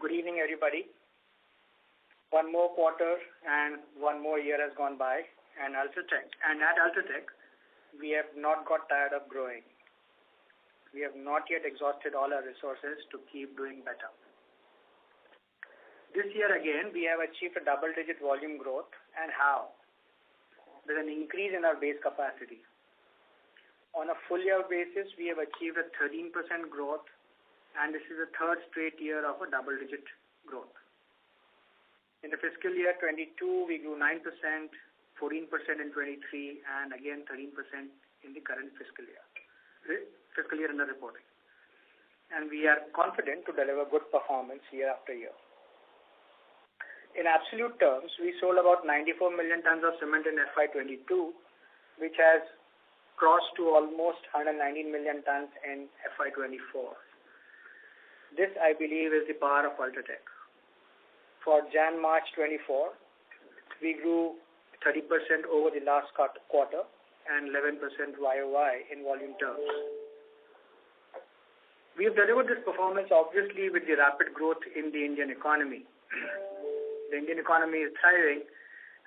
Good evening, everybody. One more quarter and one more year has gone by, and at Ultratech, we have not got tired of growing. We have not yet exhausted all our resources to keep doing better. This year again, we have achieved a double-digit volume growth, and how? With an increase in our base capacity. On a full year basis, we have achieved a 13% growth, and this is the third straight year of a double-digit growth. In the fiscal year 22, we grew 9%, 14% in 23, and again 13% in the current fiscal year under reporting. And we are confident to deliver good performance year after year. In absolute terms, we sold about 94 million tons of cement in FY22, which has crossed to almost 119 million tons in FY24. This, I believe, is the power of Ultratech. For Jan-March 24, we grew 30% over the last quarter and 11% YOY in volume terms. We have delivered this performance obviously with the rapid growth in the Indian economy. The Indian economy is thriving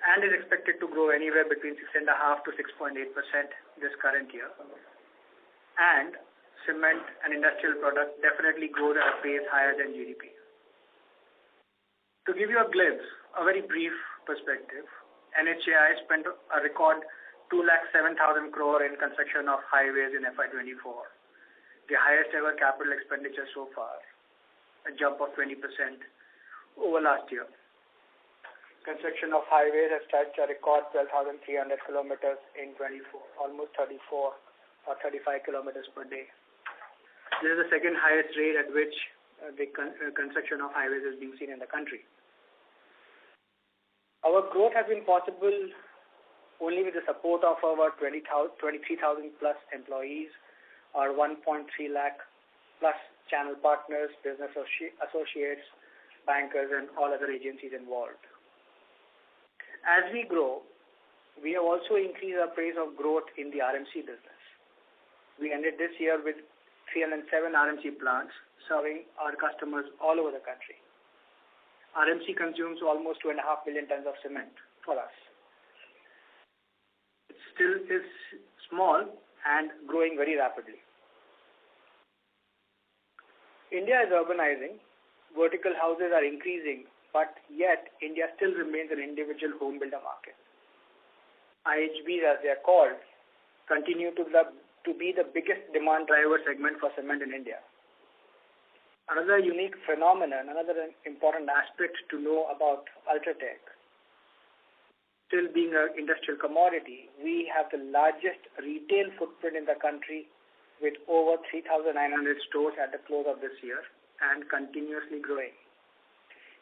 and is expected to grow anywhere between 6.5% to 6.8% this current year. And cement and industrial products definitely grow at a pace higher than GDP. To give you a glimpse, a very brief perspective, NHAI spent a record 207,000 crore in construction of highways in FY24, the highest ever capital expenditure so far, a jump of 20% over last year. Construction of highways has touched a record 12,300 kilometers in 24, almost 34 or 35 kilometers per day. This is the second highest rate at which the construction of highways is being seen in the country. Our growth has been possible only with the support of our 23,000 plus employees, our 1.3 lakh plus channel partners, business associates, bankers, and all other agencies involved. As we grow, we have also increased our pace of growth in the RMC business. We ended this year with 307 RMC plants serving our customers all over the country. RMC consumes almost 2.5 million tons of cement for us. It still is small and growing very rapidly. India is urbanizing. Vertical houses are increasing, but yet India still remains an individual home builder market. IHBs, as they are called, continue to be the biggest demand driver segment for cement in India. Another unique phenomenon, another important aspect to know about Ultratech, still being an industrial commodity, we have the largest retail footprint in the country with over 3,900 stores at the close of this year and continuously growing.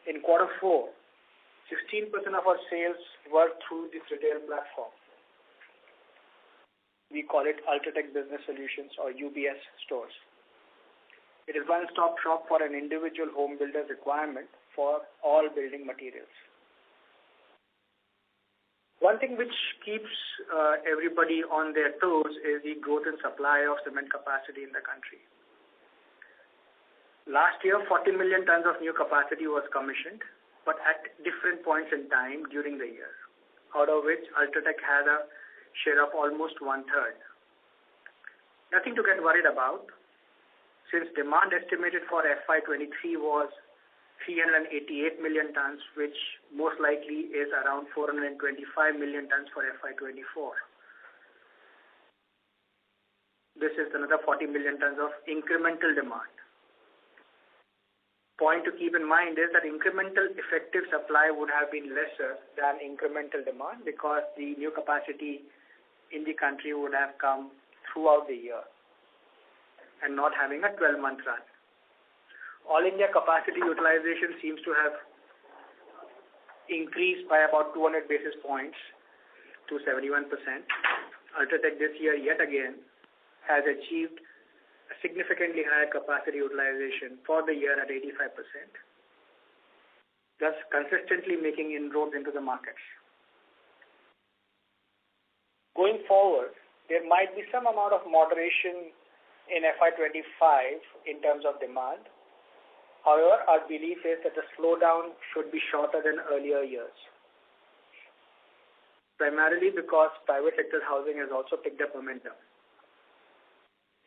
In quarter 4, 16% of our sales were through this retail platform. We call it Ultratech Business Solutions or UBS stores. It is one-stop shop for an individual home builder's requirement for all building materials. One thing which keeps everybody on their toes is the growth in supply of cement capacity in the country. Last year, 40 million tons of new capacity was commissioned, but at different points in time during the year, out of which Ultratech had a share of almost 1/3. Nothing to get worried about, since demand estimated for FY23 was 388 million tons, which most likely is around 425 million tons for FY24. This is another 40 million tons of incremental demand. Point to keep in mind is that incremental effective supply would have been lesser than incremental demand because the new capacity in the country would have come throughout the year and not having a 12-month run. All India capacity utilization seems to have increased by about 200 basis points to 71%. Ultratech this year yet again has achieved a significantly higher capacity utilization for the year at 85%, thus consistently making inroads into the markets. Going forward, there might be some amount of moderation in FY25 in terms of demand, However, our belief is that the slowdown should be shorter than earlier years, primarily because private sector housing has also picked up momentum.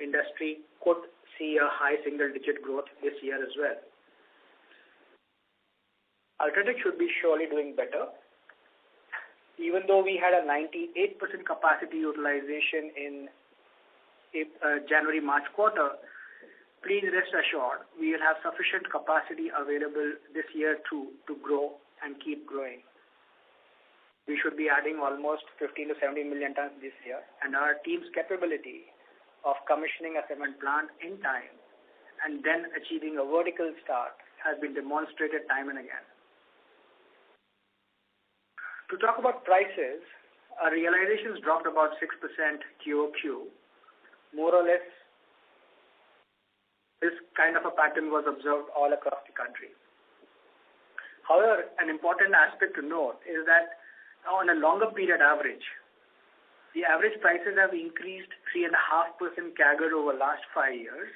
Industry could see a high single-digit growth this year as well. Ultratech should be surely doing better. Even though we had a 98% capacity utilization in January-March quarter, please rest assured we will have sufficient capacity available this year too to grow and keep growing. We should be adding almost 15 to 17 million tons this year, and our team's capability of commissioning a cement plant in time and then achieving a vertical start has been demonstrated time and again. To talk about prices, our realizations dropped about 6% QOQ. More or less, this kind of a pattern was observed all across the country. However, an important aspect to note is that on a longer period average, the average prices have increased 3.5% CAGR over the last 5 years.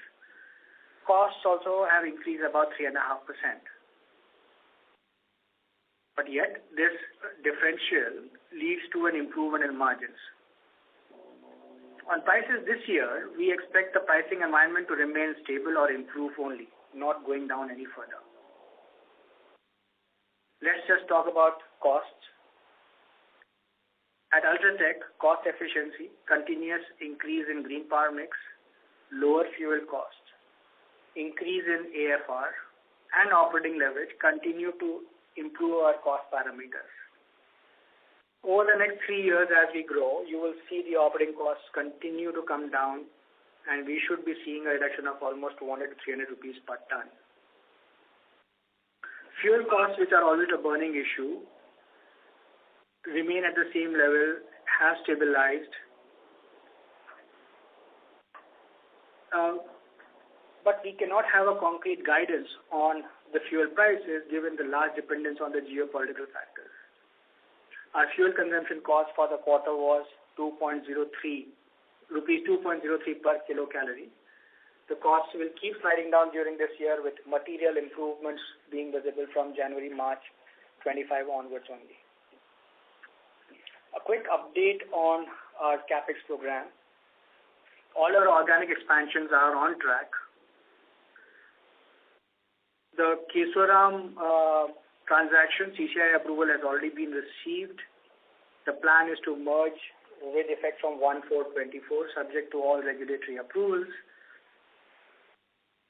Costs also have increased about 3.5%. But yet, this differential leads to an improvement in margins. On prices this year, we expect the pricing environment to remain stable or improve only, not going down any further. Let's just talk about costs. At Ultratech, cost efficiency, continuous increase in green power mix, lower fuel costs, increase in AFR, and operating leverage continue to improve our cost parameters. Over the next 3 years as we grow, you will see the operating costs continue to come down, and we should be seeing a reduction of almost 200 to 300 rupees per ton. Fuel costs, which are always a burning issue, remain at the same level, have stabilized. But we cannot have a concrete guidance on the fuel prices given the large dependence on the geopolitical factors. Our fuel consumption cost for the quarter was rupees 2.03 per kilocalorie. The costs will keep sliding down during this year with material improvements being visible from January-March 25 onwards only. A quick update on our CapEx program. All our organic expansions are on track. The Kesoram transaction, CCI approval has already been received. The plan is to merge with effect from 1/4/24, subject to all regulatory approvals.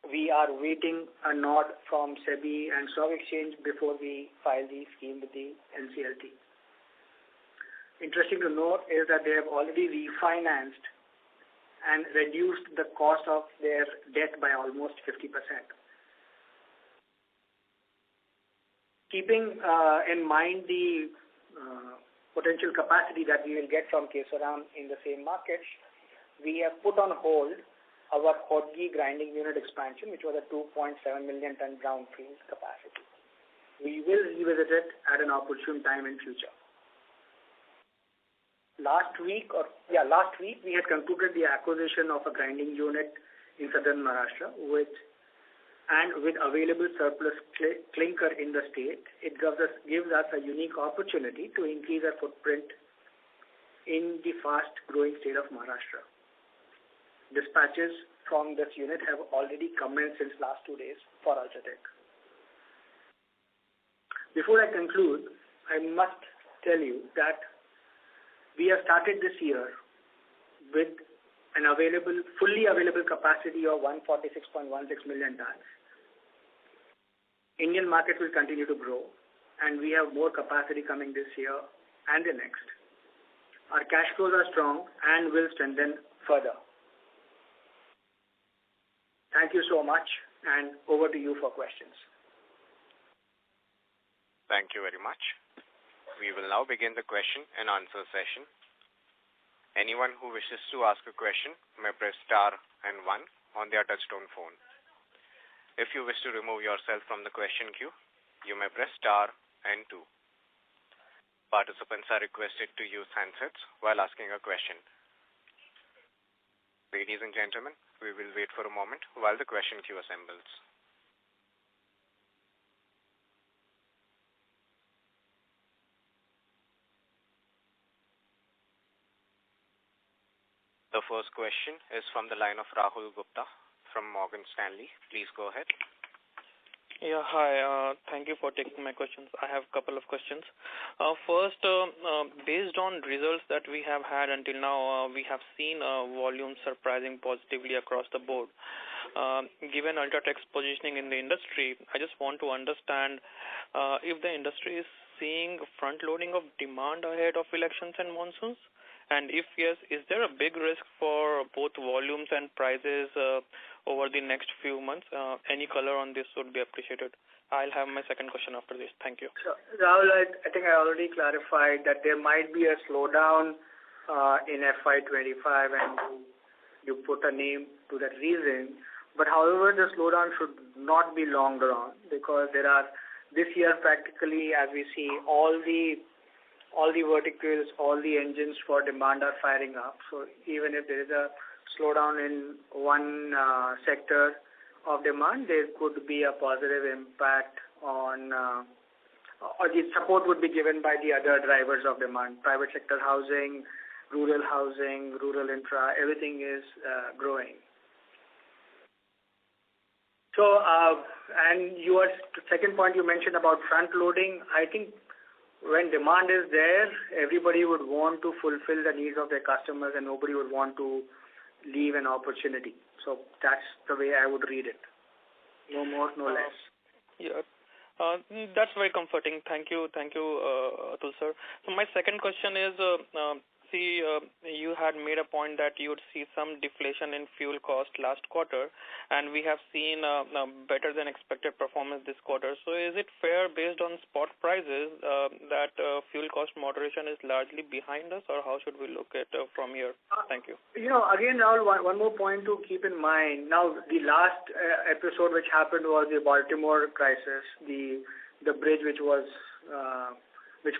We are waiting a nod from SEBI and Stock Exchange before we file the scheme with the NCLT. Interesting to note is that they have already refinanced and reduced the cost of their debt by almost 50%. Keeping in mind the potential capacity that we will get from Kesoram in the same markets, we have put on hold our Hodgi grinding unit expansion, which was a 2.7 million ton brownfield capacity. We will revisit it at an opportune time in future. Last week we had concluded the acquisition of a grinding unit in southern Maharashtra with available surplus clinker in the state. It gives us a unique opportunity to increase our footprint in the fast-growing state of Maharashtra. Dispatches from this unit have already commenced since last 2 days for Ultratech. Before I conclude, I must tell you that we have started this year with an fully available capacity of 146.16 million tons. Indian market will continue to grow, and we have more capacity coming this year and the next. Our cash flows are strong and will strengthen further. Thank you so much, and over to you for questions. Thank you very much. We will now begin the question and answer session. Anyone who wishes to ask a question may press star and 1 on their touchtone phone. If you wish to remove yourself from the question queue, you may press star and 2. Participants are requested to use handsets while asking a question. Ladies and gentlemen, we will wait for a moment while the question queue assembles. The first question is from the line of Rahul Gupta from Morgan Stanley. Please go ahead. Yeah, hi. Thank you for taking my questions. I have a couple of questions. First, based on results that we have had until now, we have seen volume surprising positively across the board. Given Ultratech's positioning in the industry, I just want to understand if the industry is seeing front-loading of demand ahead of elections and monsoons? And if yes, is there a big risk for both volumes and prices over the next few months? Any color on this would be appreciated. I'll have my second question after this. Thank you. So, Rahul, I think I already clarified that there might be a slowdown in FY25, and you put a name to that reason. But however, the slowdown should not be long drawn, because there are this year practically, as we see, all the verticals, all the engines for demand are firing up. So even if there is a slowdown in one sector of demand, there could be a positive impact on, or the support would be given by the other drivers of demand. Private sector housing, rural infra, everything is growing. So, and your second point you mentioned about front loading, I think when demand is there, everybody would want to fulfill the needs of their customers, and nobody would want to leave an opportunity. So that's the way I would read it. No more, no less. Yeah. That's very comforting. Thank you, Atul sir. So my second question is, you had made a point that you would see some deflation in fuel cost last quarter, and we have seen better than expected performance this quarter. So is it fair, based on spot prices, that fuel cost moderation is largely behind us, or how should we look at from here? Thank you. Again, Rahul, one more point to keep in mind. Now, the last episode which happened was the Baltimore crisis, the bridge which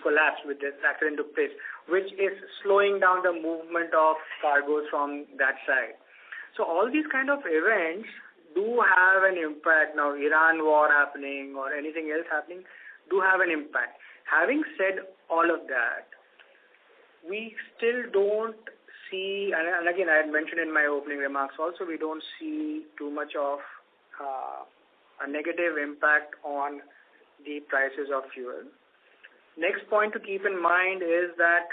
collapsed, with this accident took place, which is slowing down the movement of cargoes from that side. So all these kind of events do have an impact. Now, Iran war happening or anything else happening do have an impact. Having said all of that, we still don't see, and again I had mentioned in my opening remarks also, we don't see too much of a negative impact on the prices of fuel. Next point to keep in mind is that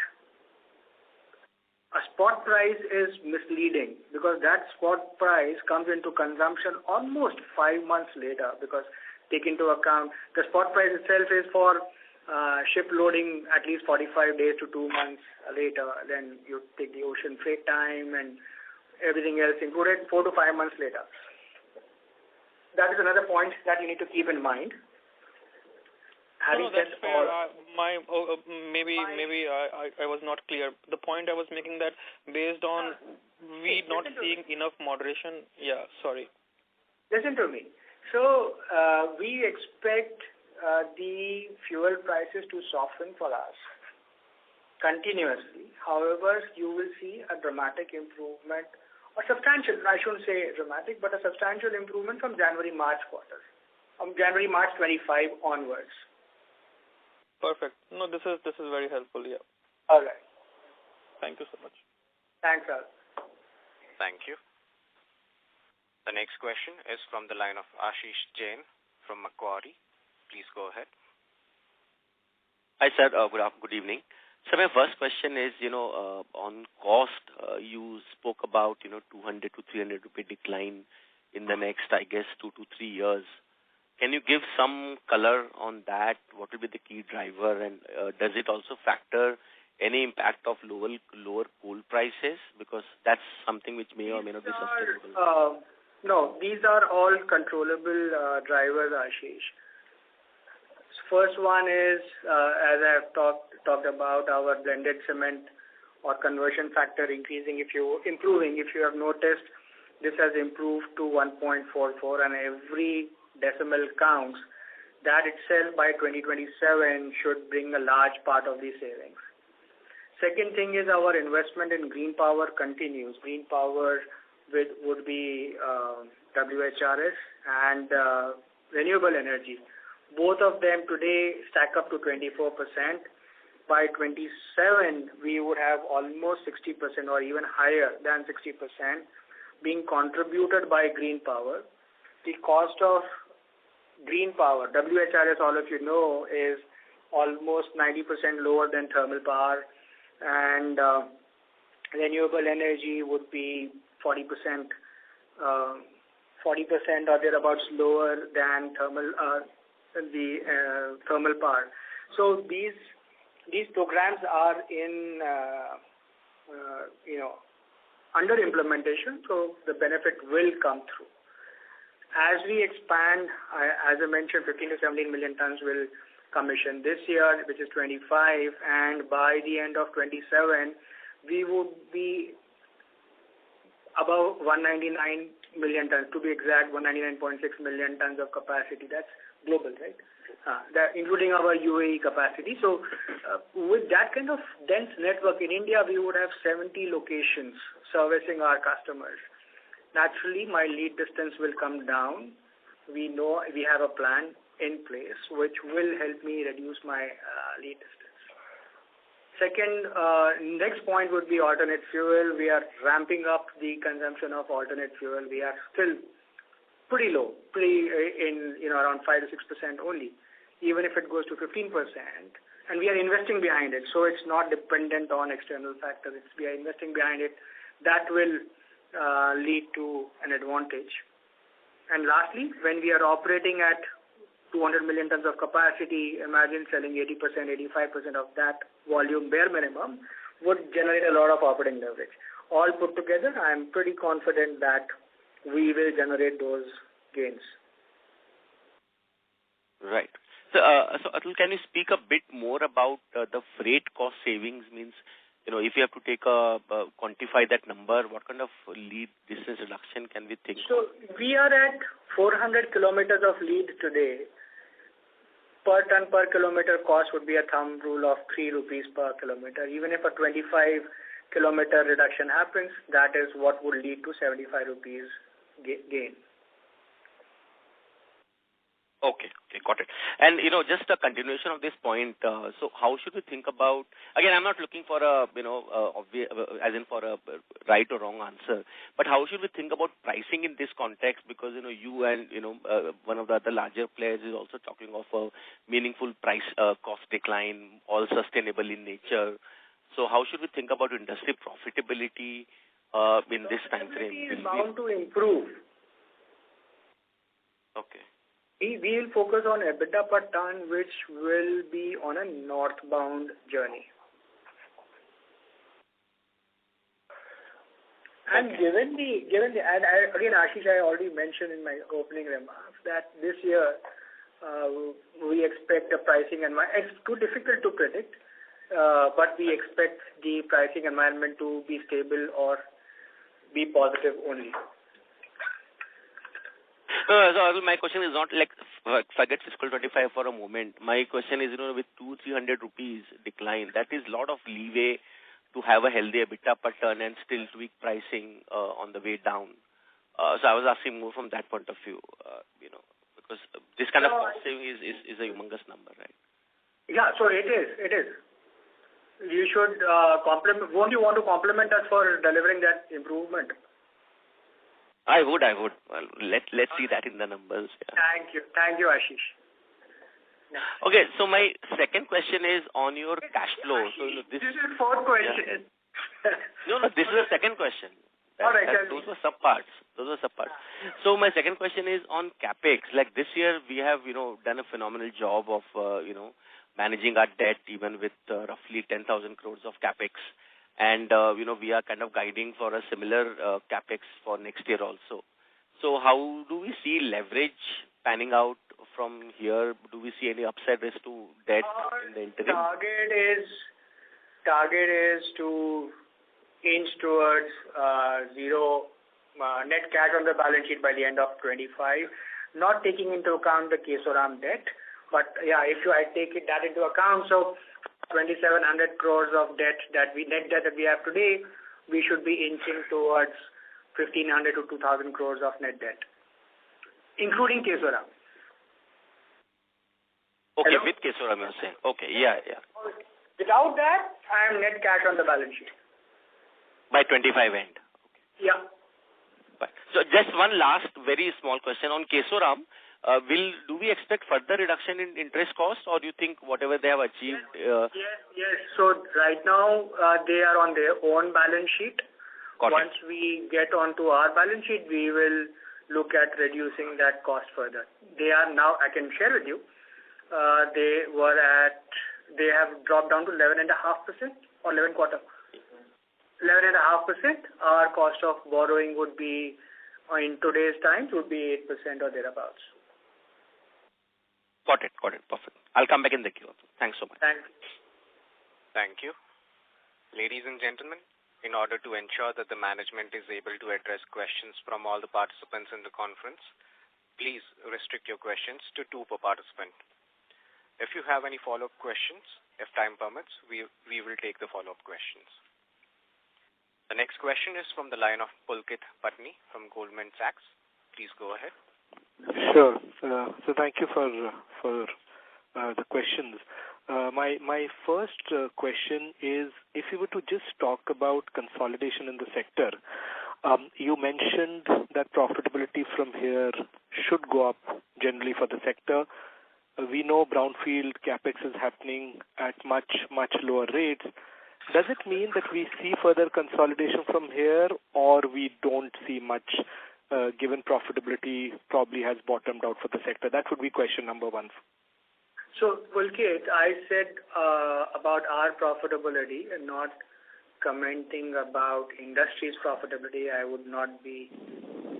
a spot price is misleading, because that spot price comes into consumption almost 5 months later, because take into account the spot price itself is for ship loading at least 45 days to 2 months later. Then you take the ocean freight time and everything else included, 4 to 5 months later. That is another point that you need to keep in mind. No, that's fair. Maybe I was not clear. The point I was making, that based on we not seeing enough moderation. Yeah, sorry. Listen to me. So we expect the fuel prices to soften for us continuously. However, you will see a dramatic improvement, or substantial, I shouldn't say dramatic, but a substantial improvement from January-March quarter, from January-March 25 onwards. Perfect. No, this is very helpful. Yeah. All right. Thank you so much. Thanks, Al. Thank you. The next question is from the line of Ashish Jain from Macquarie. Please go ahead. Hi, sir. Good evening. So my first question is, on cost, you spoke about, 200 to 300 rupee decline in the next, I guess, 2 to 3 years. Can you give some color on that? What will be the key driver, and does it also factor any impact of lower coal prices? Because that's something which may or may not be sustainable. No, these are all controllable drivers, Ashish. First one is, as I have talked about, our blended cement or conversion factor improving. If you have noticed, this has improved to 1.44, and every decimal counts. That itself by 2027 should bring a large part of the savings. Second thing is our investment in green power continues. Green power would be WHRS and renewable energy. Both of them today stack up to 24%. by 27, we would have almost 60% or even higher than 60% being contributed by green power. The cost of green power, WHRS, all of you know, is almost 90% lower than thermal power, and renewable energy would be 40% or thereabouts lower than thermal power. So these programs are in under implementation, so the benefit will come through. As we expand, as I mentioned, 15 to 17 million tons will commission this year, which is 25, and by the end of 27, we would be above 199 million tons, to be exact, 199.6 million tons of capacity. That's global, right? That including our UAE capacity. So with that kind of dense network in India, we would have 70 locations servicing our customers. Naturally, my lead distance will come down. We know we have a plan in place which will help me reduce my lead distance. Second, next point would be alternate fuel. We are ramping up the consumption of alternate fuel. We are still pretty low, around 5 to 6% only, even if it goes to 15%. And we are investing behind it, so it's not dependent on external factors. We are investing behind it. That will lead to an advantage. And lastly, when we are operating at 200 million tons of capacity, imagine selling 80%, 85% of that volume bare minimum would generate a lot of operating leverage. All put together, I am pretty confident that we will generate those gains. Right. So Atul, can you speak a bit more about the freight cost savings? Means, if you have to quantify that number, what kind of lead distance reduction can we think? So we are at 400 kilometers of lead today. Per ton per kilometer cost would be a thumb rule of 3 rupees per kilometer. Even if a 25 kilometer reduction happens, that is what would lead to 75 rupees gain. Okay, got it. And, just a continuation of this point, so how should we think about, again, I'm not looking for a right or wrong answer, but how should we think about pricing in this context? Because, you and, one of the other larger players is also talking of a meaningful price cost decline, all sustainable in nature. So how should we think about industry profitability in this time frame? Profitability is bound to improve. Okay. We will focus on EBITDA per ton, which will be on a northbound journey. And given again, Ashish, I already mentioned in my opening remarks that this year we expect the pricing environment. It's too difficult to predict, but we expect the pricing environment to be stable or be positive only. So my question is not like, forget fiscal 25 for a moment. My question is, with 200-300 rupees decline, that is a lot of leeway to have a healthy EBITDA per ton and still tweak pricing on the way down. So I was asking more from that point of view, because this kind of cost saving is a humongous number, right? Yeah, so it is. You should compliment. Won't you want to compliment us for delivering that improvement? I would. Well, let's see that in the numbers. Yeah. Thank you, Ashish. Okay, so my second question is on your cash flow. So this is fourth question. Yeah. No, this is the second question. All right. Those were subparts. So my second question is on capex. Like this year, we have done a phenomenal job of managing our debt, even with roughly 10,000 crores of capex. And, we are kind of guiding for a similar capex for next year also. So how do we see leverage panning out from here? Do we see any upside risk to debt in the interim? Target is to inch towards zero net cash on the balance sheet by the end of 25, not taking into account the Kesoram debt. But yeah, if I take that into account, so 2,700 crores of net debt that we have today, we should be inching towards 1,500 to 2,000 crores of net debt, including Kesoram. Okay, hello? With Kesoram, you're saying. Okay, yeah. Without that, I am net cash on the balance sheet. By 25 end. Okay. Yeah. Right. So just one last very small question on Kesoram. Do we expect further reduction in interest costs, or do you think whatever they have achieved? Yes. So right now they are on their own balance sheet. Once we get onto our balance sheet, we will look at reducing that cost further. They are now, I can share with you, they have dropped down to 11.5% or 11.25%. 11.5%. Our cost of borrowing would be, in today's times, would be 8% or thereabouts. Got it. Perfect. I'll come back in the queue. Thanks so much. Thank you. Ladies and gentlemen, in order to ensure that the management is able to address questions from all the participants in the conference, please restrict your questions to 2 per participant. If you have any follow-up questions, if time permits, we will take the follow-up questions. The next question is from the line of Pulkit Patni from Goldman Sachs. Please go ahead. Sure. So thank you for the questions. My first question is, if you were to just talk about consolidation in the sector, you mentioned that profitability from here should go up generally for the sector. We know brownfield capex is happening at much lower rates. Does it mean that we see further consolidation from here, or we don't see much, given profitability probably has bottomed out for the sector? That would be question number 1. So, Pulkit, I said about our profitability and not commenting about industry's profitability. I would not be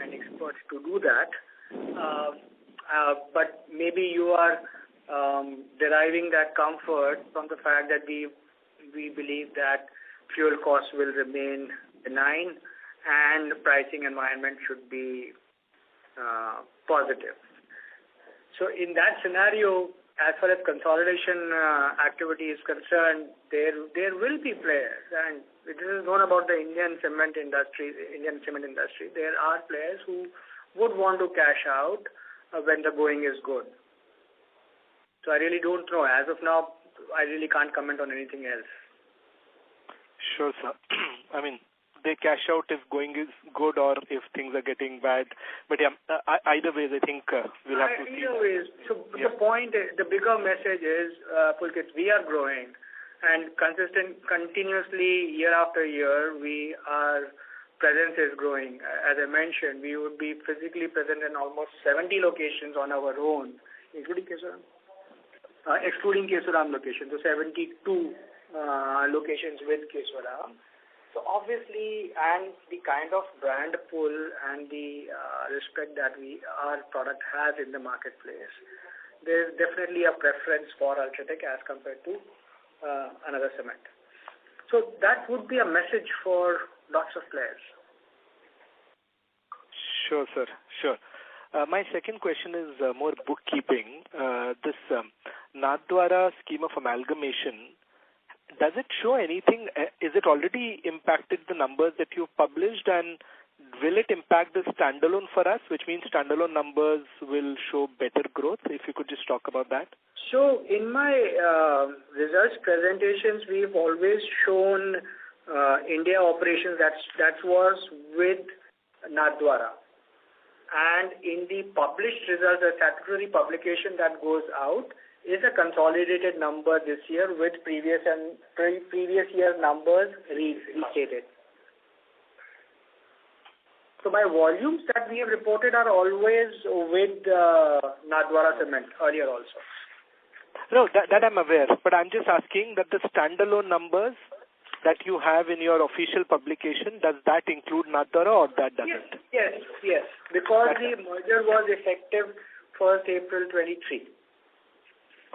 an expert to do that. But maybe you are deriving that comfort from the fact that we believe that fuel costs will remain benign and the pricing environment should be positive. So in that scenario, as far as consolidation activity is concerned, there will be players, and this is not about the Indian cement industry. There are players who would want to cash out when the going is good. So I really don't know. As of now, I really can't comment on anything else. Sure, sir. I mean, they cash out if going is good or if things are getting bad. But yeah, either ways, I think we'll have to see. Either ways. So the point, the bigger message is, Pulkit, we are growing, and continuously year after year, our presence is growing. As I mentioned, we would be physically present in almost 70 locations on our own, including Kesoram. Excluding Kesoram locations, so 72 locations with Kesoram. So obviously, and the kind of brand pull and the respect that our product has in the marketplace, there's definitely a preference for Ultratech as compared to another cement. So that would be a message for lots of players. Sure, sir. Sure. My second question is more bookkeeping. This Nathdwara scheme of amalgamation, does it show anything? Is it already impacted the numbers that you've published, and will it impact the standalone for us, which means standalone numbers will show better growth? If you could just talk about that. So in my results presentations, we've always shown India operations that was with Nathdwara. And in the published results, the statutory publication that goes out is a consolidated number this year with previous year's numbers restated. So my volumes that we have reported are always with Nathdwara Cement earlier also. No, that I'm aware, but I'm just asking that the standalone numbers that you have in your official publication, does that include Nathdwara or that doesn't? Yes. Because the merger was effective 1st April 23.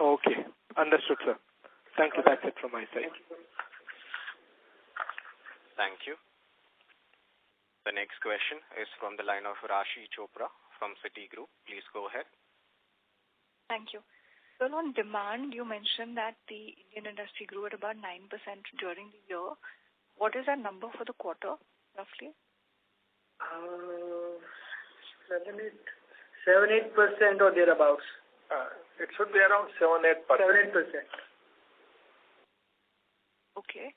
Okay. Understood, sir. Thank you. That's it from my side. Thank you. The next question is from the line of Rashi Chopra from Citigroup. Please go ahead. Thank you. So on demand, you mentioned that the Indian industry grew at about 9% during the year. What is that number for the quarter, roughly? 7-8% or thereabouts. It should be around 7-8%. 7-8%. Okay.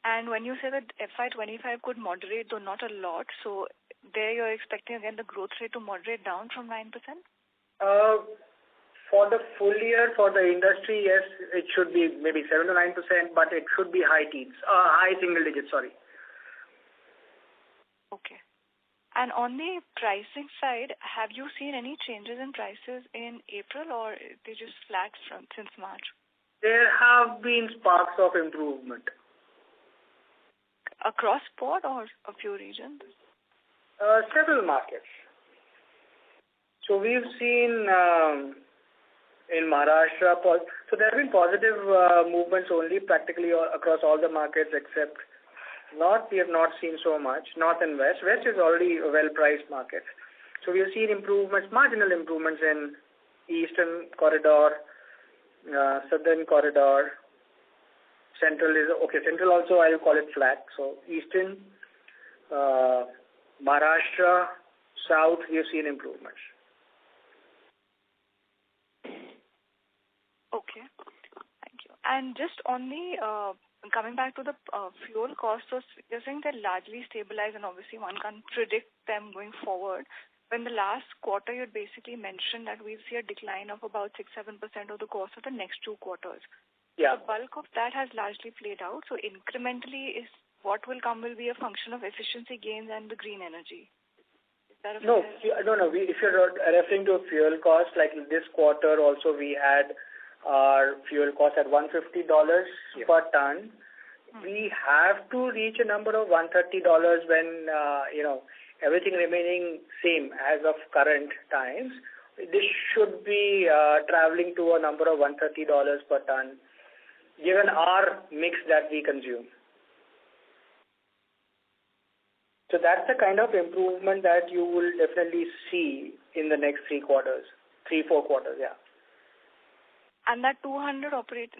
And when you say that FY25 could moderate, though not a lot, so there you're expecting again the growth rate to moderate down from 9%? For the full year, for the industry, yes, it should be maybe 7 to 9%, but it should be high single digits, sorry. Okay. And on the pricing side, have you seen any changes in prices in April, or they just flat since March? There have been sparks of improvement. Across port or a few regions? Several markets. So we've seen in Maharashtra, so there have been positive movements only practically across all the markets except North. We have not seen so much. North and West. West is already a well-priced market. So we have seen improvements, marginal improvements in Eastern corridor, Southern corridor. Central is okay. Central also I will call it flat. So Eastern, Maharashtra, South we have seen improvements. Okay, thank you. And just on the coming back to the fuel costs, so you're saying they're largely stabilized, and obviously one can't predict them going forward. But in the last quarter, you basically mentioned that we'll see a decline of about 6-7% of the cost of the next 2 quarters. Yeah. The bulk of that has largely played out. So incrementally, is what will come will be a function of efficiency gains and the green energy. Is that No. If you're referring to fuel cost, like this quarter also we had our fuel cost at $150 per ton. We have to reach a number of $130 when everything remaining same as of current times. This should be traveling to a number of $130 per ton, given our mix that we consume. So that's the kind of improvement that you will definitely see in the next 3-4 quarters, yeah. And that 200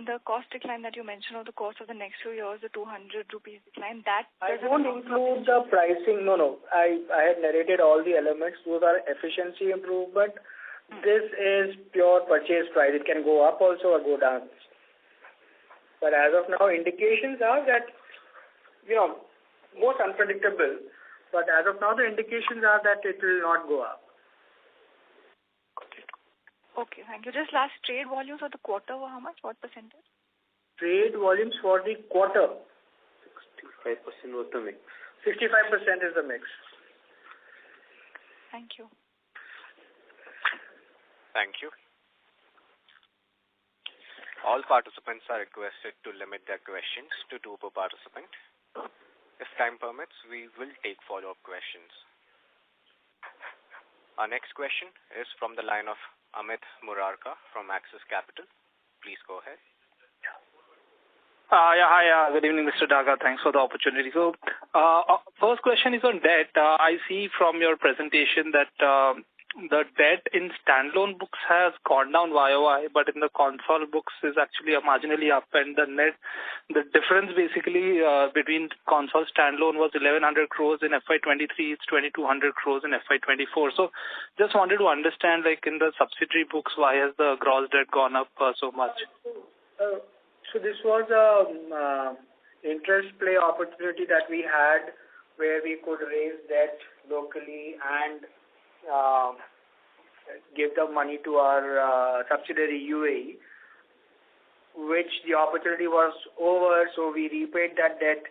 the cost decline that you mentioned, or the cost of the next few years, the 200 rupees decline, that I won't include the pricing. No. I had narrated all the elements. Those are efficiency improvement. This is pure purchase price. It can go up also or go down. But as of now, indications are that, most unpredictable. But as of now, the indications are that it will not go up. Okay, thank you. Just last, trade volumes for the quarter were how much? What percentage? Trade volumes for the quarter. 65% was the mix. 65% is the mix. Thank you. Thank you. All participants are requested to limit their questions to 2 per participant. If time permits, we will take follow-up questions. Our next question is from the line of Amit Murarka from Axis Capital. Please go ahead. Hi. Good evening, Mr. Daga. Thanks for the opportunity. So, first question is on debt. I see from your presentation that the debt in standalone books has gone down YOY, but in the Concall books is actually marginally up, and the difference basically between Concall standalone was 1,100 crores in FY23. It's 2,200 crores in FY24. So, just wanted to understand, like in the subsidiary books, why has the gross debt gone up so much? So this was a interest play opportunity that we had, where we could raise debt locally and give the money to our subsidiary UAE, which the opportunity was over, so we repaid that debt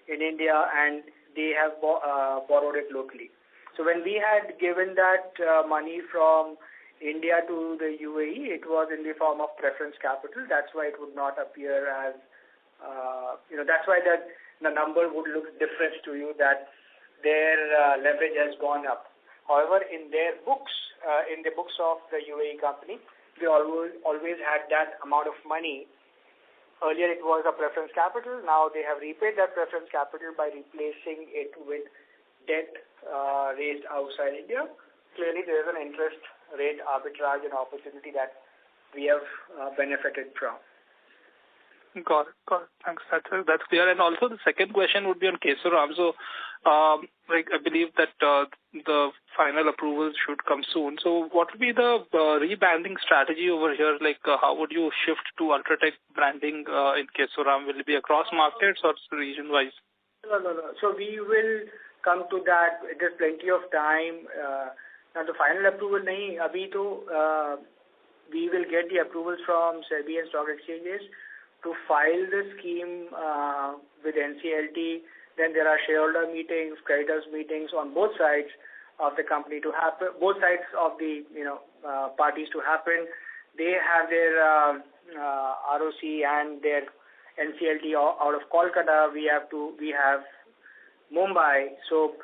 in India and they have borrowed it locally. So when we had given that money from India to the UAE, it was in the form of preference capital. That's why it would not appear as, that's why the number would look different to you, that their leverage has gone up. However, in their books, in the books of the UAE company, they always had that amount of money. Earlier it was a preference capital. Now they have repaid that preference capital by replacing it with debt raised outside India. Clearly there is an interest rate arbitrage and opportunity that we have benefited from. Got it. Thanks. That's clear. And also the second question would be on Kesoram. So, I believe that the final approvals should come soon. So what would be the rebranding strategy over here? How would you shift to Ultratech branding in Kesoram? Will it be across markets or region-wise? No. So we will come to that. There's plenty of time. Now the final approval nahi, abhi to, we will get the approvals from SEBI and stock exchanges to file the scheme with NCLT. Then there are shareholder meetings, creditors meetings on both sides of the company to happen, both sides of the parties to happen. They have their ROC and their NCLT out of Kolkata. We have Mumbai. So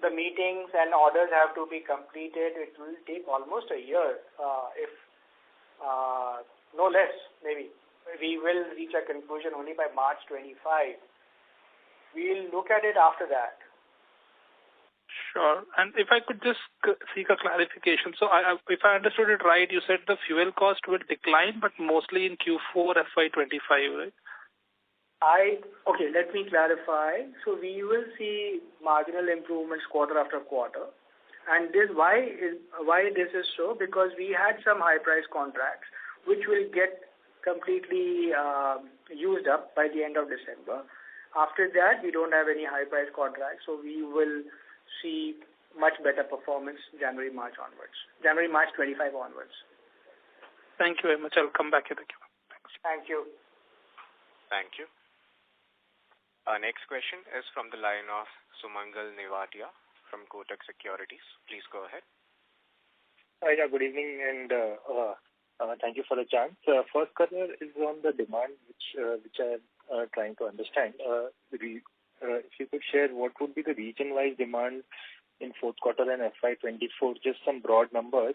the meetings and orders have to be completed. It will take almost a year, if no less, maybe. We will reach a conclusion only by March 25. We'll look at it after that. Sure. And if I could just seek a clarification. So if I understood it right, you said the fuel cost will decline, but mostly in Q4 FY25, right? Okay, let me clarify. So we will see marginal improvements quarter after quarter. And why this is so? Because we had some high price contracts which will get completely used up by the end of December. After that, we don't have any high price contracts, so we will see much better performance January-March 25 onwards. Thank you very much. I'll come back in the queue. Thanks. Thank you. Thank you. Our next question is from the line of Sumangal Nevatia from Kotak Securities. Please go ahead. Yeah, good evening, and thank you for the chance. First question is on the demand, which I am trying to understand. If you could share what would be the region-wise demand in fourth quarter and FY24, just some broad numbers.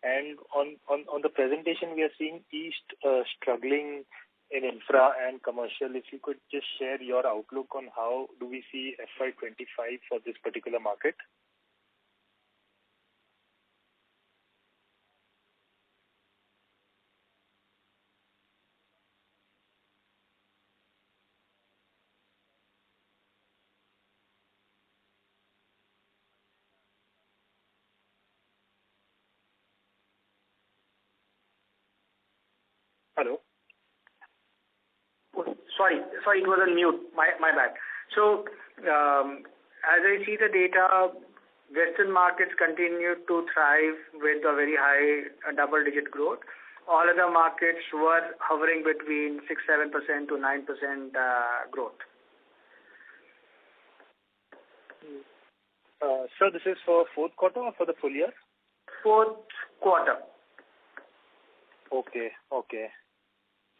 And on the presentation, we are seeing East struggling in infra and commercial. If you could just share your outlook on how do we see FY25 for this particular market? Hello? Sorry, it was on mute. My bad. So, as I see the data, Western markets continue to thrive with a very high double-digit growth. All other markets were hovering between 6-7% to 9% growth. So this is for fourth quarter or for the full year? Fourth quarter. Okay.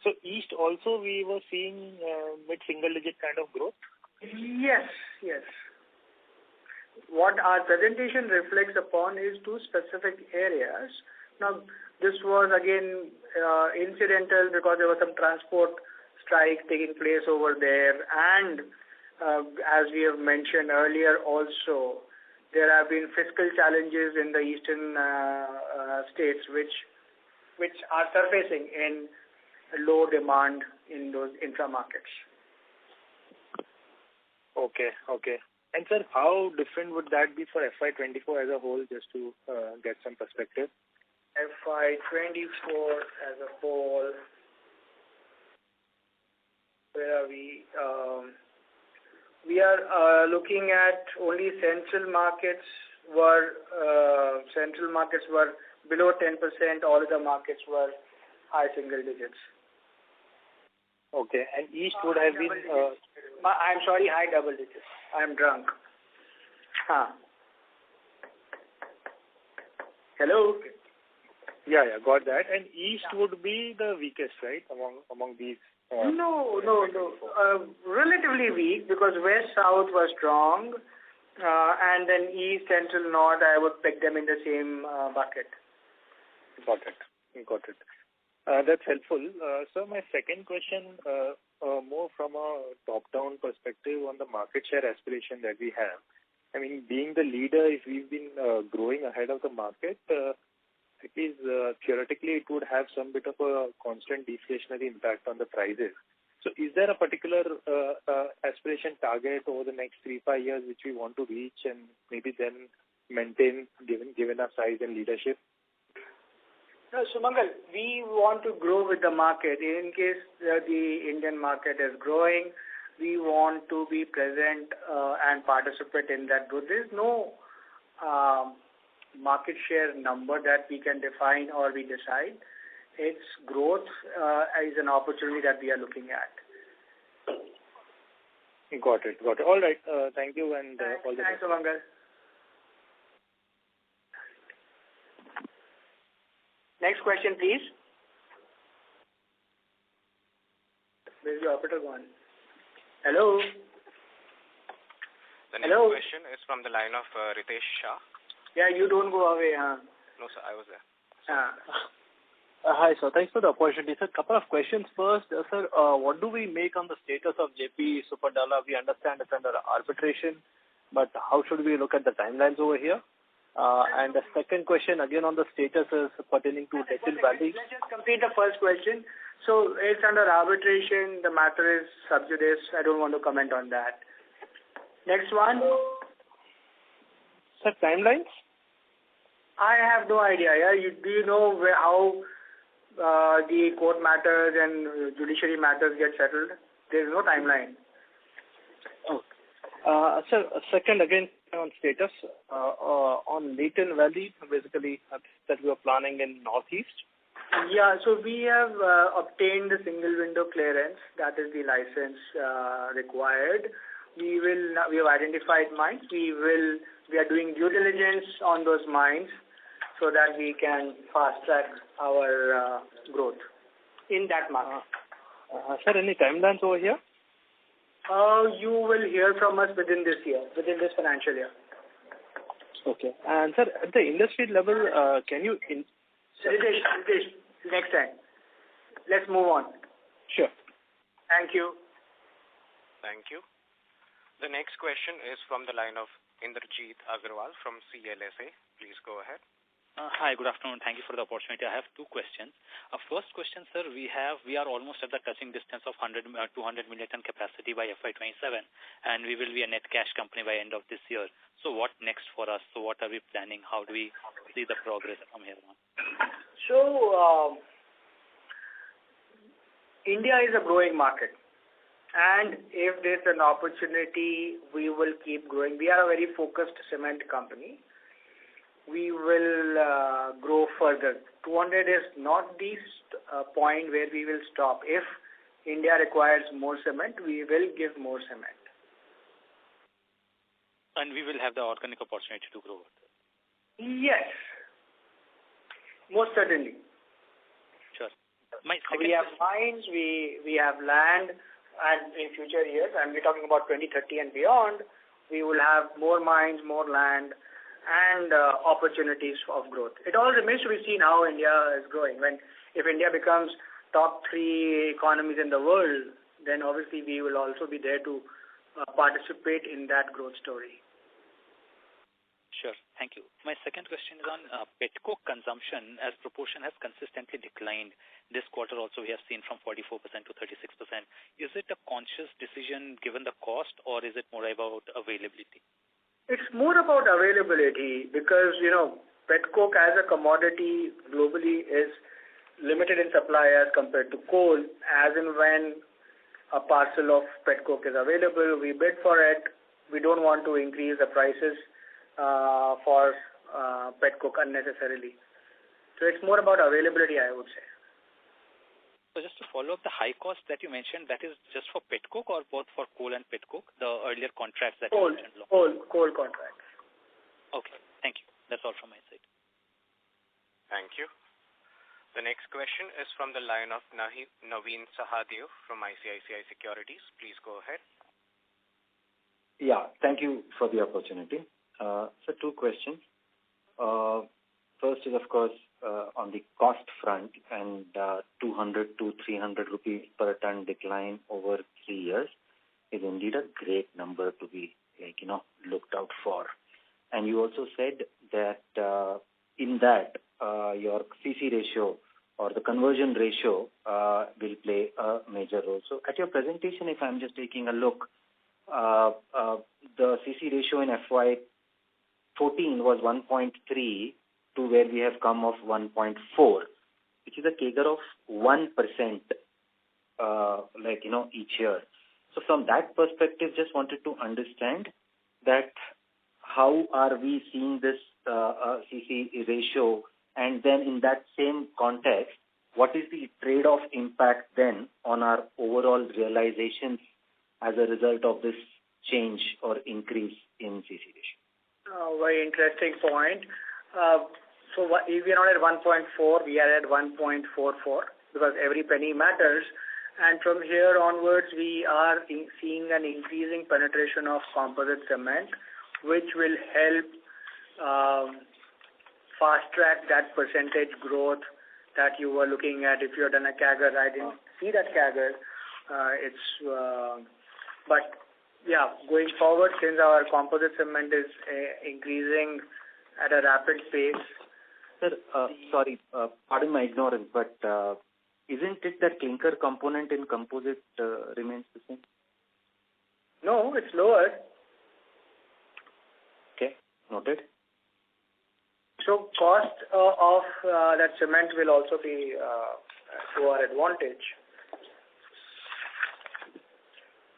So East also we were seeing mid-single digit kind of growth? Yes. What our presentation reflects upon is two specific areas. Now, this was again incidental because there was some transport strike taking place over there, and as we have mentioned earlier also, there have been fiscal challenges in the eastern states which are surfacing in low demand in those infra markets. Okay. And sir, how different would that be for FY24 as a whole, just to get some perspective? FY24 as a whole, where are we? We are looking at only central markets were below 10%. All other markets were high single digits. Okay, and East would have been... I'm sorry, high double digits. I'm drunk. Hello? Yeah, got that. And East would be the weakest, right, among these? No. Relatively weak, because West, South was strong, and then East, Central, North, I would peg them in the same bucket. Got it. That's helpful. So my second question, more from a top-down perspective on the market share aspiration that we have. I mean, being the leader, if we've been growing ahead of the market, is theoretically it would have some bit of a constant deflationary impact on the prices. So is there a particular aspiration target over the next 3-5 years which we want to reach and maybe then maintain given our size and leadership? No, Sumangal, we want to grow with the market. In case the Indian market is growing, we want to be present and participate in that growth. There is no market share number that we can define or we decide. Its growth is an opportunity that we are looking at. Got it. All right. Thank you and all the best. Thanks, Sumangal. Next question, please. Where's the operator gone? Hello? The next question is from the line of Ritesh Shah. Yeah, you don't go away, huh? No, sir, I was there. Hi, sir. Thanks for the opportunity. Sir, couple of questions. First, sir, what do we make on the status of JP Superdala? We understand it's under arbitration, but how should we look at the timelines over here? And the second question, again on the status, is pertaining to Decil Valley. Let's just complete the first question. So it's under arbitration. The matter is sub judice. I don't want to comment on that. Next one. Sir, timelines? I have no idea. Yeah, do you know how the court matters and judiciary matters get settled? There is no timeline. Okay. Sir, second again on status on Latin Valley, basically that we are planning in Northeast. Yeah, so we have obtained the single window clearance. That is the license required. We have identified mines. We are doing due diligence on those mines so that we can fast track our growth in that market. Sir, any timelines over here? You will hear from us within this financial year. Okay. And sir, at the industry level, can you... Ritesh, next time. Let's move on. Sure. Thank you. Thank you. The next question is from the line of Indrajit Agarwal from CLSA. Please go ahead. Hi, good afternoon. Thank you for the opportunity. I have two questions. First question, sir, we are almost at the touching distance of 200 million ton capacity by FY27, and we will be a net cash company by end of this year. So what next for us? So what are we planning? How do we see the progress from here on? So, India is a growing market. And if there's an opportunity, we will keep growing. We are a very focused cement company. We will grow further. 200 is not the point where we will stop. If India requires more cement, we will give more cement. And we will have the organic opportunity to grow. Yes. Most certainly. Sure. We have mines, we have land, and in future years, and we're talking about 2030 and beyond, we will have more mines, more land, and opportunities of growth. It all remains to be seen how India is growing. If India becomes top 3 economies in the world, then obviously we will also be there to participate in that growth story. Sure. Thank you. My second question is on petcoke consumption as proportion has consistently declined. This quarter also we have seen from 44% to 36%. Is it a conscious decision given the cost, or is it more about availability? It's more about availability because, petcoke as a commodity globally is limited in supply as compared to coal. As and when a parcel of petcoke is available, we bid for it. We don't want to increase the prices for petcoke unnecessarily. So it's more about availability, I would say. So just to follow up, the high cost that you mentioned, that is just for petcoke or both for coal and petcoke, the earlier contracts that you mentioned? Coal contracts. Okay, thank you. That's all from my side. Thank you. The next question is from the line of Naveen Sahadev from ICICI Securities. Please go ahead. Yeah, thank you for the opportunity. So two questions. First is, of course, on the cost front, and 200 to 300 rupees per ton decline over 3 years is indeed a great number to be looked out for. And you also said that in that your CC ratio or the conversion ratio will play a major role. So at your presentation, if I'm just taking a look, the CC ratio in FY14 was 1.3 to where we have come of 1.4, which is a CAGR of 1%, each year. So from that perspective, just wanted to understand that how are we seeing this CC ratio, and then in that same context, what is the trade-off impact then on our overall realizations as a result of this change or increase in CC ratio? Very interesting point. So if we are not at 1.4, we are at 1.44 because every penny matters. And from here onwards, we are seeing an increasing penetration of composite cement, which will help fast-track that percentage growth that you were looking at. If you had done a CAGR, I didn't see that CAGR. But yeah, going forward, since our composite cement is increasing at a rapid pace. Sir, sorry, pardon my ignorance, but isn't it that clinker component in composite remains the same? No, it's lower. Okay, noted. So cost of that cement will also be to our advantage.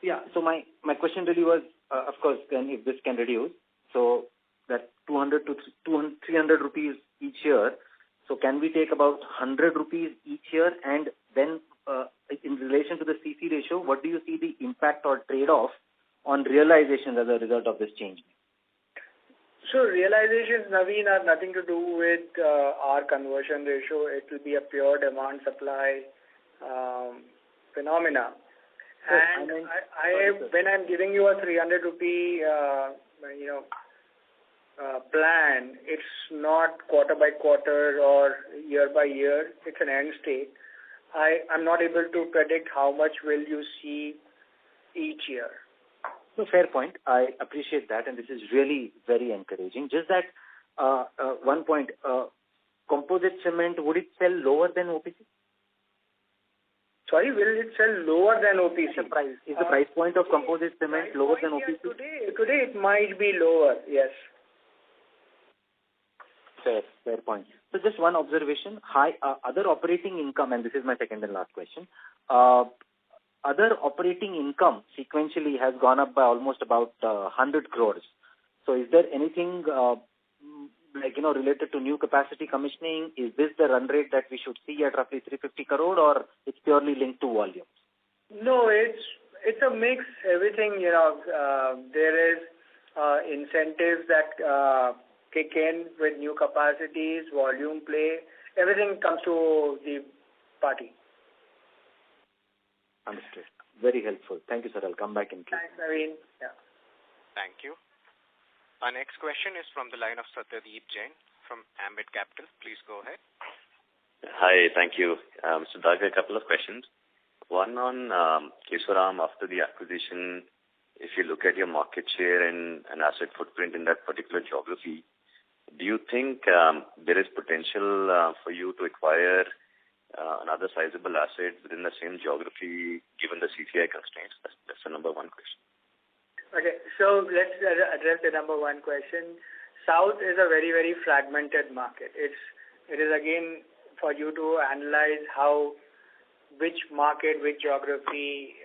Yeah, so my question really was, of course, then if this can reduce, so that 200 to 300 rupees each year, so can we take about 100 rupees each year, and then in relation to the CC ratio, what do you see the impact or trade-off on realizations as a result of this change? So realizations, Naveen, have nothing to do with our conversion ratio. It will be a pure demand-supply phenomena. And when I'm giving you a 300 rupee, plan, it's not quarter by quarter or year by year. It's an end state. I'm not able to predict how much will you see each year. No, fair point. I appreciate that, and this is really very encouraging. Just that one point, composite cement, would it sell lower than OPC? Sorry, will it sell lower than OPC? Is the price point of composite cement lower than OPC? Today it might be lower, yes. Fair point. So just one observation. Other operating income, and this is my second and last question. Other operating income sequentially has gone up by almost about 100 crores. So is there anything related to new capacity commissioning? Is this the run rate that we should see at roughly 350 crore, or it's purely linked to volumes? No, it's a mix. Everything, there is incentives that kick in with new capacities, volume play. Everything comes to the party. Understood. Very helpful. Thank you, sir. I'll come back in. Thanks, Naveen. Yeah. Thank you. Our next question is from the line of Satyadeep Jain from Ambit Capital. Please go ahead. Hi, thank you. Mr. Daga, a couple of questions. One on Kesoram after the acquisition. If you look at your market share and asset footprint in that particular geography, do you think there is potential for you to acquire another sizable asset within the same geography given the CCI constraints? That's the number one question. Okay, so let's address the number one question. South is a very, very fragmented market. It is again for you to analyze which market, which geography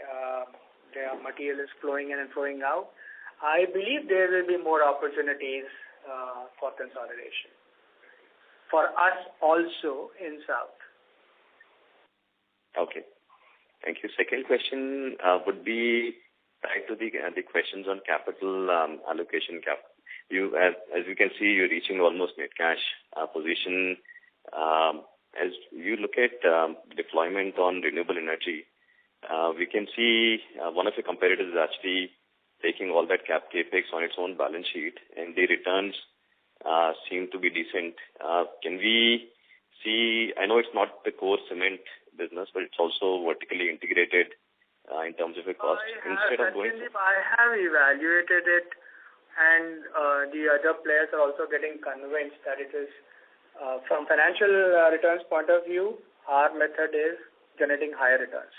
the material is flowing in and flowing out. I believe there will be more opportunities for consolidation for us also in South. Okay. Thank you. Second question would be tied to the questions on capital allocation. As you can see, you're reaching almost net cash position. As you look at deployment on renewable energy, we can see one of the competitors is actually taking all that capex on its own balance sheet, and the returns seem to be decent. Can we see, I know it's not the core cement business, but it's also vertically integrated in terms of a cost. I have evaluated it, and the other players are also getting convinced that it is From financial returns point of view, our method is generating higher returns.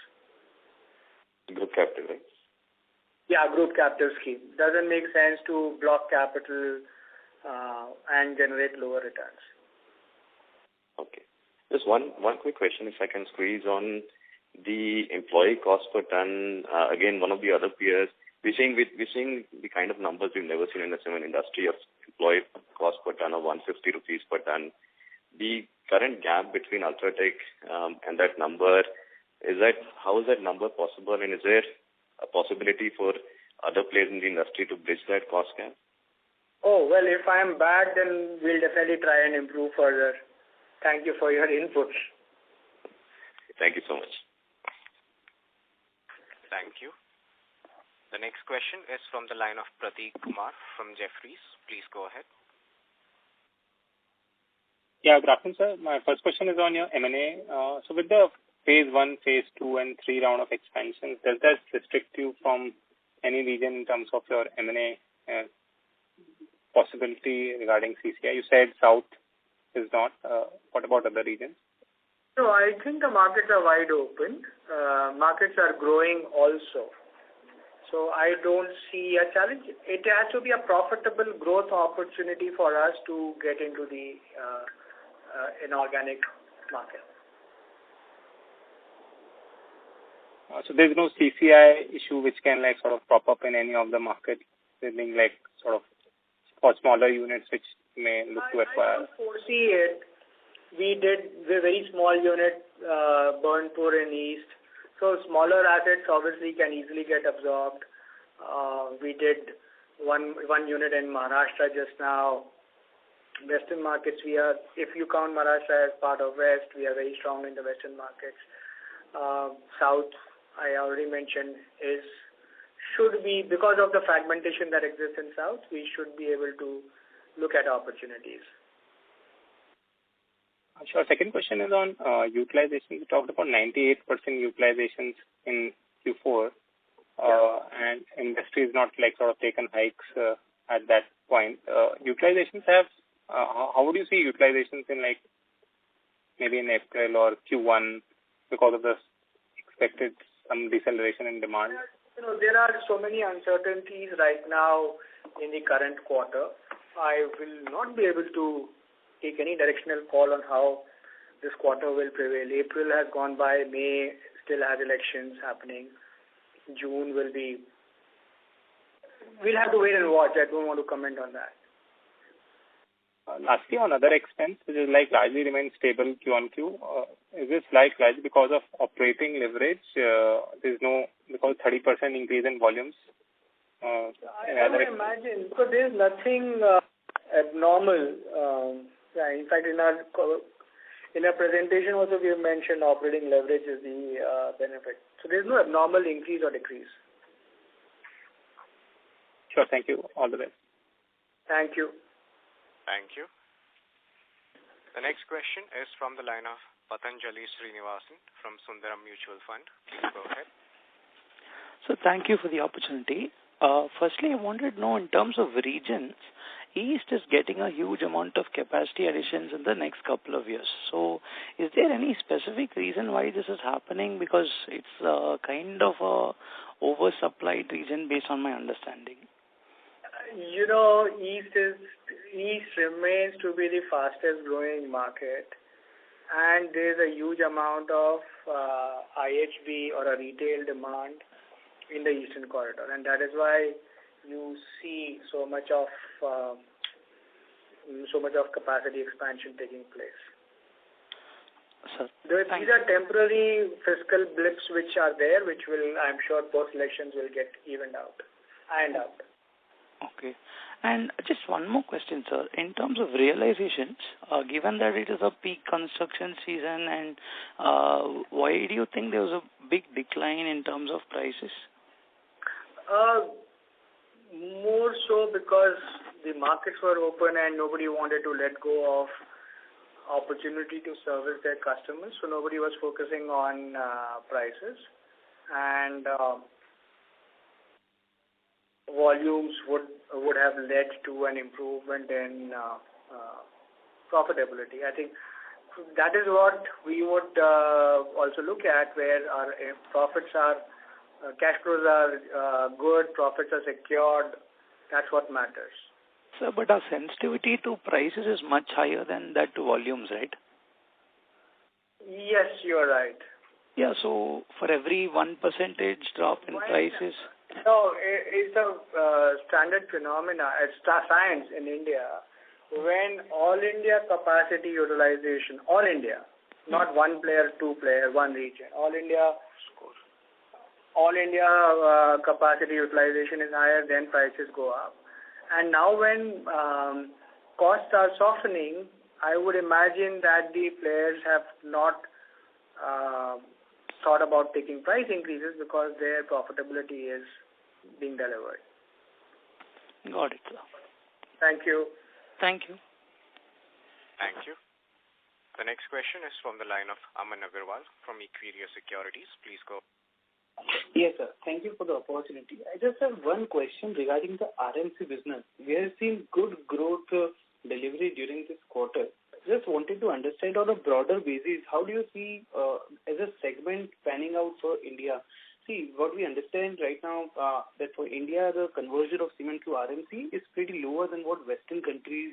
Group captive, right? Yeah, group captive scheme. Doesn't make sense to block capital and generate lower returns. Okay. Just one quick question, if I can squeeze on the employee cost per ton. Again, one of the other peers, we're seeing the kind of numbers we've never seen in the cement industry of employee cost per ton of 150 rupees per ton. The current gap between Ultratech and that number, how is that number possible, and is there a possibility for other players in the industry to bridge that cost gap? Oh, well, if I'm bad, then we'll definitely try and improve further. Thank you for your input. Thank you so much. Thank you. The next question is from the line of Prateek Kumar from Jefferies. Please go ahead. Yeah, good afternoon, sir. My first question is on your M&A. So with the phase 1, phase 2, and 3 round of expansions, does that restrict you from any region in terms of your M&A possibility regarding CCI? You said South is not. What about other regions? No, I think the markets are wide open. Markets are growing also. So I don't see a challenge. It has to be a profitable growth opportunity for us to get into the inorganic market. So there's no CCI issue which can sort of prop up in any of the markets, being sort of for smaller units which may look to acquire. I don't foresee it. We did a very small unit, Burnpur in East. So smaller assets obviously can easily get absorbed. We did one unit in Maharashtra just now. Western markets, if you count Maharashtra as part of West, we are very strong in the Western markets. South, I already mentioned, should be, because of the fragmentation that exists in South, we should be able to look at opportunities. Sure. Second question is on utilization. You talked about 98% utilizations in Q4, and industry is not sort of taken hikes at that point. Utilizations have, how would you see utilizations in maybe in April or Q1 because of the expected some deceleration in demand? There are so many uncertainties right now in the current quarter. I will not be able to take any directional call on how this quarter will prevail. April has gone by. May still has elections happening. June will be. We'll have to wait and watch. I don't want to comment on that. Lastly, on other expense, which is largely remains stable Q on Q, is this largely because of operating leverage? There's no, because 30% increase in volumes. I don't imagine, because there's nothing abnormal. In fact, in our presentation also we have mentioned operating leverage is the benefit. So there's no abnormal increase or decrease. Sure, thank you. All the best. Thank you. Thank you. The next question is from the line of Patanjali Srinivasan from Sundaram Mutual Fund. Please go ahead. So thank you for the opportunity. Firstly, I wanted to know in terms of regions, East is getting a huge amount of capacity additions in the next couple of years. So is there any specific reason why this is happening? Because it's kind of a oversupplied region based on my understanding. East remains to be the fastest growing market, and there's a huge amount of IHB or a retail demand in the Eastern Corridor, and that is why you see so much of capacity expansion taking place. Sir, these are temporary fiscal blips which are there, which will, I'm sure, post-elections will get evened out. Okay. And just one more question, sir. In terms of realizations, given that it is a peak construction season, and why do you think there was a big decline in terms of prices? More so because the markets were open and nobody wanted to let go of opportunity to service their customers, so nobody was focusing on prices, and volumes would have led to an improvement in profitability. I think that is what we would also look at, where our profits are, cash flows are good, profits are secured. That's what matters. Sir, but our sensitivity to prices is much higher than that to volumes, right? Yes, you are right. Yeah, so for every 1% drop in prices... No, it's a standard phenomena. It's science in India. When all India capacity utilization, all India, not one player, two player, one region, all India capacity utilization is higher, then prices go up. And now when costs are softening, I would imagine that the players have not thought about taking price increases because their profitability is being delivered. Got it, sir. Thank you. Thank you. Thank you. The next question is from the line of Aman Agarwal from Equirus Securities. Please go. Yes, sir. Thank you for the opportunity. I just have one question regarding the RMC business. We have seen good growth delivery during this quarter. Just wanted to understand on a broader basis, how do you see as a segment panning out for India? See, what we understand right now that for India, the conversion of cement to RMC is pretty lower than what Western countries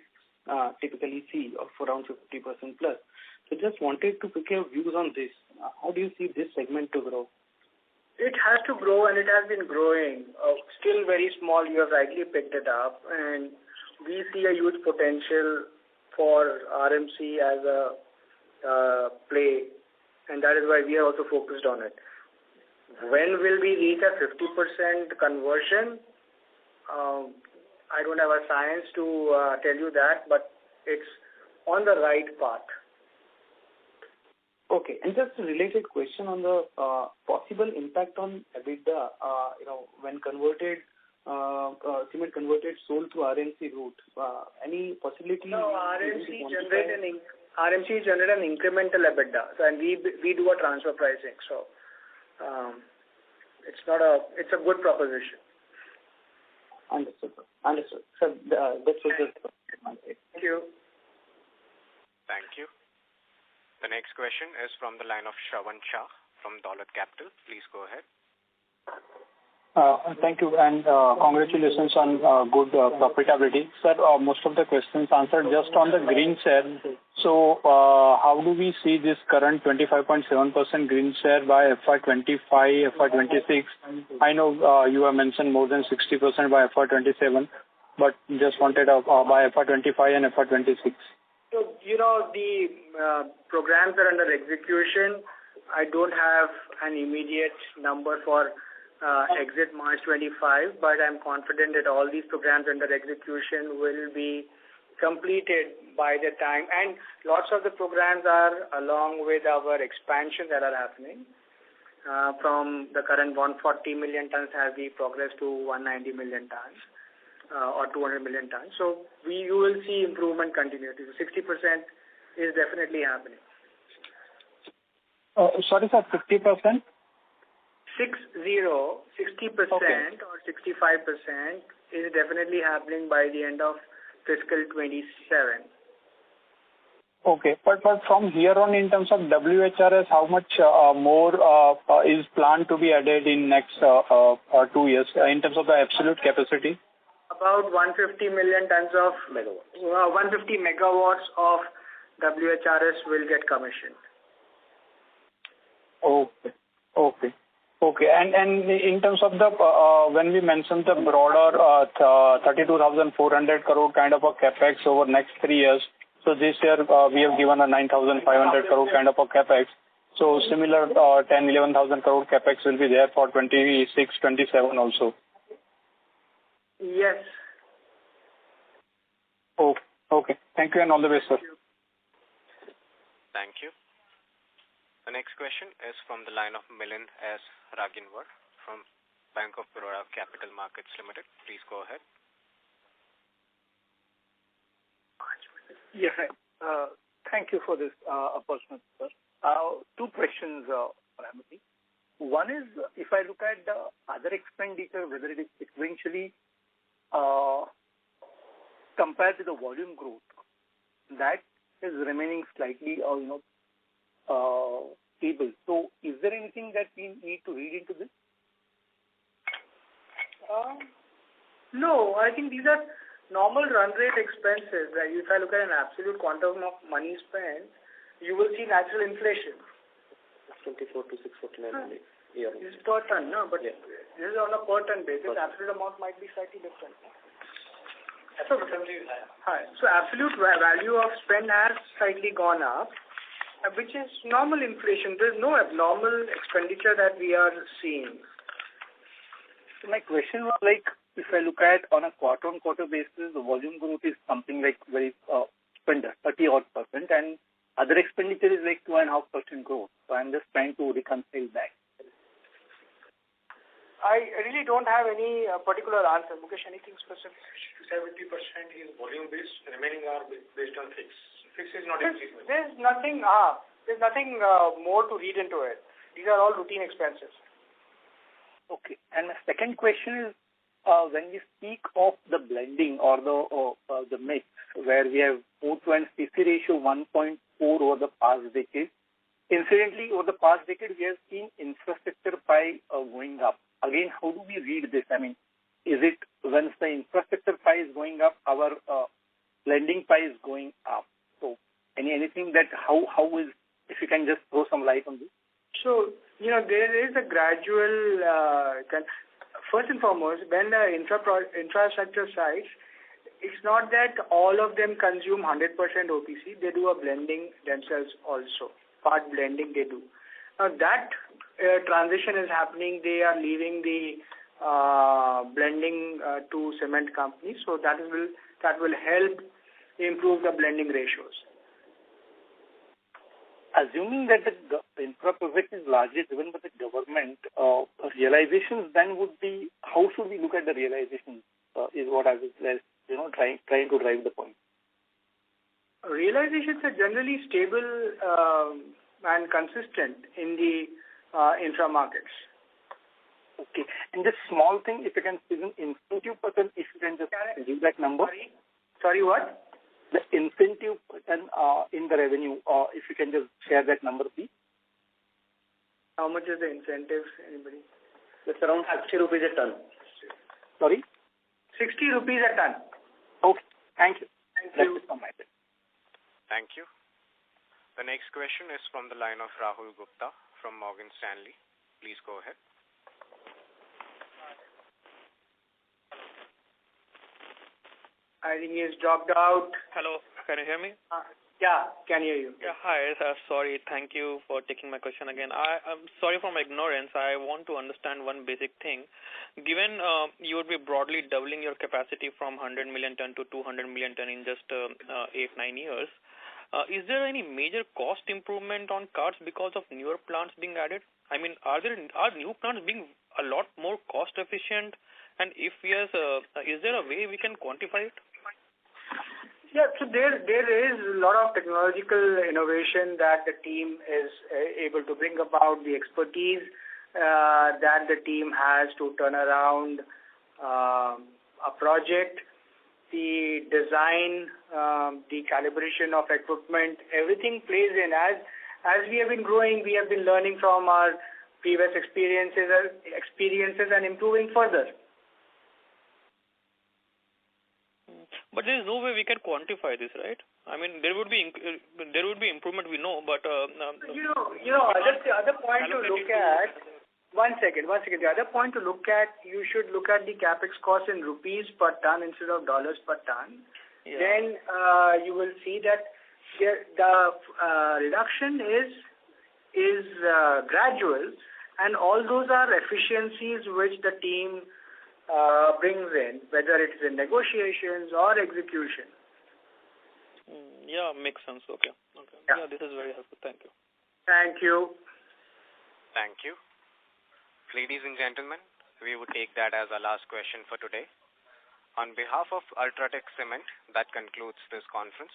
typically see, of around 50% plus. So just wanted to pick your views on this. How do you see this segment to grow? It has to grow, and it has been growing. Still very small, you have rightly picked it up, and we see a huge potential for RMC as a play, and that is why we are also focused on it. When will we reach a 50% conversion? I don't have a science to tell you that, but it's on the right path. Okay, and just a related question on the possible impact on EBITDA, when converted, cement converted sold through RMC route. Any possibility? No, RMC generate an incremental EBITDA, and we do a transfer pricing. So it's a good proposition. Understood. So that's what just. Thank you. Thank you. The next question is from the line of Shravan Shah from Dolat Capital. Please go ahead. Thank you, and congratulations on good profitability. Sir, most of the questions answered. Just on the green share, so how do we see this current 25.7% green share by FY25, FY26? I know you have mentioned more than 60% by FY27, but just wanted by FY25 and FY26. So, the programs are under execution. I don't have an immediate number for exit March 25, but I'm confident that all these programs under execution will be completed by the time. And lots of the programs are along with our expansion that are happening from the current 140 million tons as we progress to 190 million tons or 200 million tons. So you will see improvement continuity. So 60% is definitely happening. Sorry, sir, 50%? 60% or 65% is definitely happening by the end of fiscal 27. Okay, but from here on, in terms of WHRS, how much more is planned to be added in next 2 years in terms of the absolute capacity? About 150 million tons of 150 megawatts of WHRS will get commissioned. Okay. And in terms of the when we mentioned the broader 32,400 crore kind of a capex over next 3 years, so this year we have given a 9,500 crore kind of a capex. So similar 10,000-11,000 crore capex will be there for 26-27 also. Yes. Okay. Thank you and all the best, sir. Thank you. The next question is from the line of Milind S. Raginwar from Bank of Baroda Capital Markets Limited. Please go ahead. Yeah, thank you for this opportunity, sir. 2 questions, primarily. One is, if I look at the other expenditure, whether it is sequentially compared to the volume growth, that is remaining slightly, stable. So, is there anything that we need to read into this? No, I think these are normal run rate expenses. If I look at an absolute quantum of money spent, you will see natural inflation. 24 to 649 This is per ton, no? But this is on a per ton basis. Absolute amount might be slightly different. So absolute value of spend has slightly gone up, which is normal inflation. There is no abnormal expenditure that we are seeing. So my question was like, if I look at on a quarter-on-quarter basis, the volume growth is something like very 30-odd%, and other expenditure is like 2.5% growth. So I'm just trying to reconcile that. I really don't have any particular answer. Mukesh, anything specific? 70% is volume based, remaining are based on fixed. Fixed is not increasing. There's nothing more to read into it. These are all routine expenses. Okay. And the second question is, when we speak of the blending or the mix, where we have moved to an CC ratio 1.4 over the past decade. Incidentally, over the past decade, we have seen infrastructure pie going up. Again, how do we read this? I mean, is it once the infrastructure pie is going up, our blending pie is going up? So, anything that how is, if you can just throw some light on this? So, there is a gradual, first and foremost, when the infrastructure sites, it's not that all of them consume 100% OPC. They do a blending themselves also. Part blending they do. Now that transition is happening. They are leaving the blending to cement companies. So that will help improve the blending ratios. Assuming that the infra project is largely driven by the government, realizations then would be, how should we look at the realizations is what I was trying to drive the point. Realizations are generally stable and consistent in the infra markets. Okay. And this small thing, if you can see an incentive percent, if you can just give that number. Sorry, what? The incentive percent in the revenue, if you can just share that number, please. How much is the incentive, anybody? It's around 60 rupees a ton. Sorry? 60 rupees a ton. Okay. Thank you. That's it from my side. Thank you. The next question is from the line of Rahul Gupta from Morgan Stanley. Please go ahead. I think he's dropped out. Hello, can you hear me? Yeah, can hear you. Yeah, hi. Sorry, thank you for taking my question again. I'm sorry for my ignorance. I want to understand one basic thing. Given you would be broadly doubling your capacity from 100 million ton to 200 million ton in just 8-9 years, is there any major cost improvement on cards because of newer plants being added? I mean, are new plants being a lot more cost efficient? And if yes, is there a way we can quantify it? Yeah, so there is a lot of technological innovation that the team is able to bring about, the expertise that the team has to turn around a project, the design, the calibration of equipment, everything plays in. As we have been growing, we have been learning from our previous experiences and improving further. But there is no way we can quantify this, right? I mean, there would be improvement, we know, but the other point to look at. One second. The other point to look at, you should look at the capex cost in rupees per ton instead of dollars per ton. Yeah. Then you will see that the reduction is gradual, and all those are efficiencies which the team brings in, whether it's in negotiations or execution. Yeah, makes sense. Okay. Yeah, this is very helpful. Thank you. Thank you. Thank you. Ladies and gentlemen, we would take that as our last question for today. On behalf of Ultratech Cement, that concludes this conference.